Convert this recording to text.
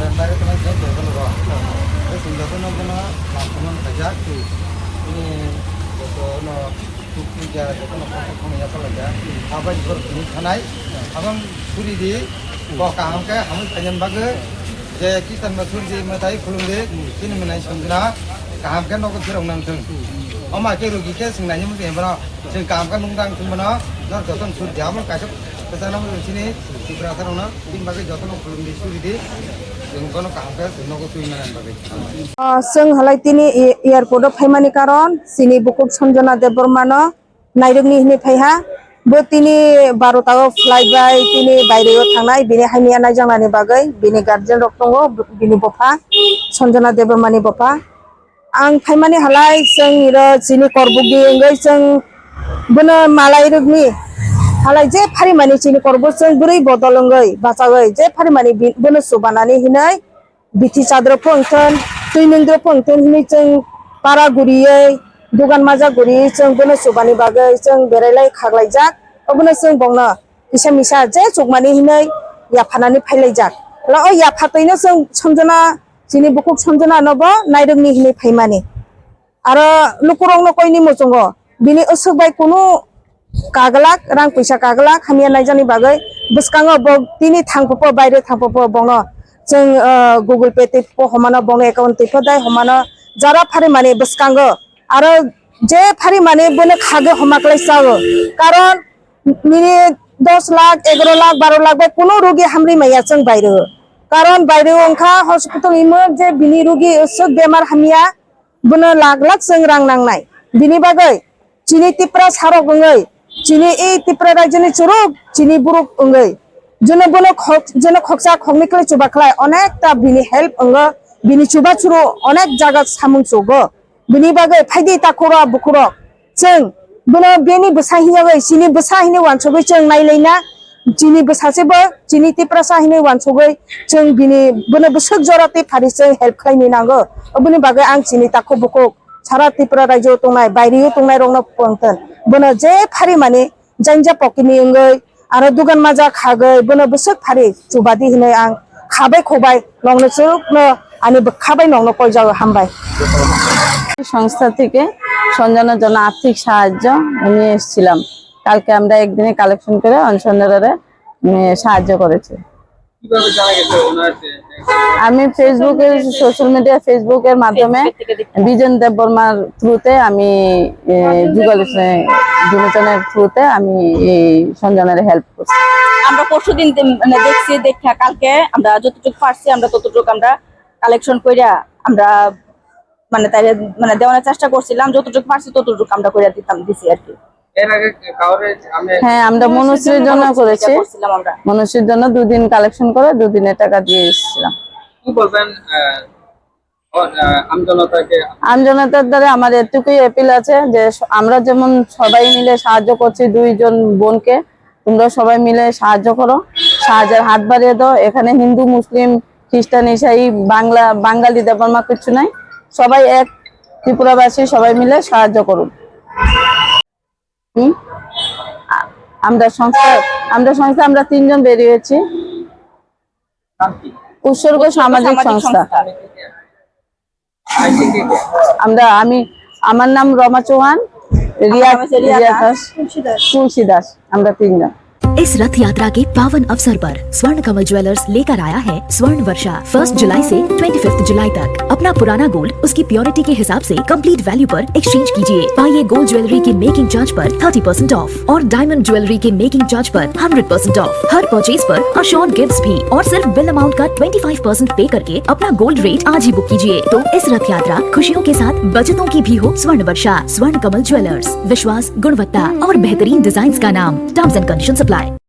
Dari teman saya jatuh loh, terus jatuh no kono langsung kajak tu, ini jatuh no tukul jarak jatuh no kono ya kalau aja, apa juga ini kanai, abang suri di, kok kaham ke, kamu kajian bagai, jadi kita masuk di matai kulung di, ini menai sendiri, kaham kan no kerja orang nangtung, oma ke rugi ke sengaja mesti yang mana, sing kaham kan nunggang tu mana, nor jatuh suri jaman kasih, kesana mesti sini, di berasal mana, ini bagai jatuh no kulung di suri di. जों हलाय तिनि airport फैमानि कारण सिनि बुकुक संजना देबबर्मानो नायरंनि हिनि फैहा बो तिनि 12 flight bye तिनि बायरेयाव थांनाय बिनि हायनिया नायजांनानि बागै बिनि गार्जेन रक दङ बिनि बफा संजना देबबर्मानि बफा आं फैमानि हलाय जों इरो जिनि करबुगि इंगै जों बोनो मालाय रोगनि हालाय जे फारि मानि चिनि करबो जों बुरै बदलंगै बासागै जे फारि मानि बोनो सुबानानि हिनै बिथि चाद्र फंथन तुइनंद्र फंथन हिनै जों पारागुरियै दुगान माजा गुरि जों बोनो सुबानि बागै जों बेरायलाय खागलायजाक अबनो जों बंनो इसा मिसा जे सुगमानि हिनै याफानानि फायलायजाक ला अ याफातैनो जों संजना जिनि बुकुक संजना नबो नायरंनि हिनै फैमानि आरो लुकुरं नकयनि मोजंग बिनि असोबाय कुनु कागलाक रां पैसा कागलाक खामिया नायजानि बागै बसकाङो तिनि थांपपो बायरे थांपपो बंनो जों गुगल पे टिपो हमानो बंनो एकाउन्ट टिपो दाय हमानो जारा फारि माने बसकाङो आरो जे फारि माने बोनो खागे हमाकलै सावो कारण मिनि 10 लाख 11 लाख 12 लाख बे कुनु रोगी हामरि माया जों बायरे कारण बायरे अंखा हस्पिटाल इमो जे बिनि रोगी असुख बेमार हामिया बोनो लाख लाख जों रां नांनाय बिनि बागै चिनि टिप्रा सारक गङै चिनि ए टिप्रा रायजोनि चुरुक चिनि बुरुक अंगै जने बोनो जने खक्सा खगनिकले चुबाखलाय अनेकता बिनि हेल्प अंगो बिनि चुबा चुरु अनेक जागा सामुं चोगो बिनि बागै फायदि ताखरा बुखुरो जों बोनो बेनि बसाहियागै चिनि बसाहिनि वानसगै जों नायलायना चिनि बसासेबो चिनि टिप्रा साहिनि वानसगै जों बिनि बोनो बसक जराते फारिसै हेल्प खालायनि नांगो बिनि बागै आं चिनि ताखो बुखुक सारा त्रिपुरा राज्यो तंनाय बायरियो तंनाय रंनो पंथन बोनो जे फारि माने जायजा पकिनि अंगै आरो दुगान माजा खागै बोनो बसक फारि चुबादि हिनै आं खाबाय खबाय नंनो सुकनो आनि बखाबाय नंनो कय जाओ हामबाय সংস্থা থেকে সঞ্জনার জন্য আর্থিক সাহায্য নিয়ে এসেছিলাম কালকে আমরা একদিনে কালেকশন করে অনসন্ধারে সাহায্য করেছি আমি ফেসবুকে সোশ্যাল মিডিয়া ফেসবুকের মাধ্যমে বিজন দেববর্মার থ্রুতে আমি বিমোচনের থ্রুতে আমি এই সঞ্জনার হেল্প করছি আমরা পরশুদিন মানে দেখছি দেখা কালকে আমরা যতটুকু পারছি আমরা ততটুকু আমরা কালেকশন কইরা আমরা মানে তাই মানে দেওয়ার চেষ্টা করছিলাম যতটুকু পারছি ততটুকু আমরা কইরা দিছি আর কি হ্যাঁ আমরা মনুষ্যের জন্য করেছি মনুষ্যের জন্য 2 দিন কালেকশন করে 2 দিনের টাকা দিয়ে এসেছিলাম কি বলবেন আমজনতার দ্বারা আমার এটুকুই অ্যাপিল আছে যে আমরা যেমন সবাই মিলে সাহায্য করছি 2 জন বোনকে তোমরা সবাই মিলে সাহায্য করো সাহায্যের হাত বাড়িয়ে দাও এখানে হিন্দু মুসলিম খ্রিস্টান ইসাই বাঙালি দেববর্মা কিছু নাই সবাই এক ত্রিপুরাবাসী সবাই মিলে সাহায্য করুন আমরা সংস্থা আমরা 3 জন বেরিয়েছি উৎসর্গ সামাজিক সংস্থা আমার নাম রমা চৌহান রিয়া দাস তুলসী দাস আমরা 3 জন इस रथ यात्रा के पावन अवसर पर स्वर्ण कमल ज्वेलर्स लेकर आया है स्वर्ण वर्षा 1 जुलाई से 25 जुलाई तक अपना पुराना गोल्ड उसकी प्योरिटी के हिसाब से कंप्लीट वैल्यू पर एक्सचेंज कीजिए पाइए गोल्ड ज्वेलरी के मेकिंग चार्ज पर 30% ऑफ और डायमंड ज्वेलरी के मेकिंग चार्ज पर 100% ऑफ हर परचेज पर अश्योर्ड गिफ्ट्स भी और सिर्फ बिल अमाउंट का 25% पे करके अपना गोल्ड रेट आज ही बुक कीजिए तो इस रथ यात्रा खुशियों के साथ बचतों की भी हो स्वर्ण वर्षा स्वर्ण कमल ज्वेलर्स विश्वास गुणवत्ता और बेहतरीन डिजाइन का नाम टर्म्स एंड कंडीशन अप्लाई।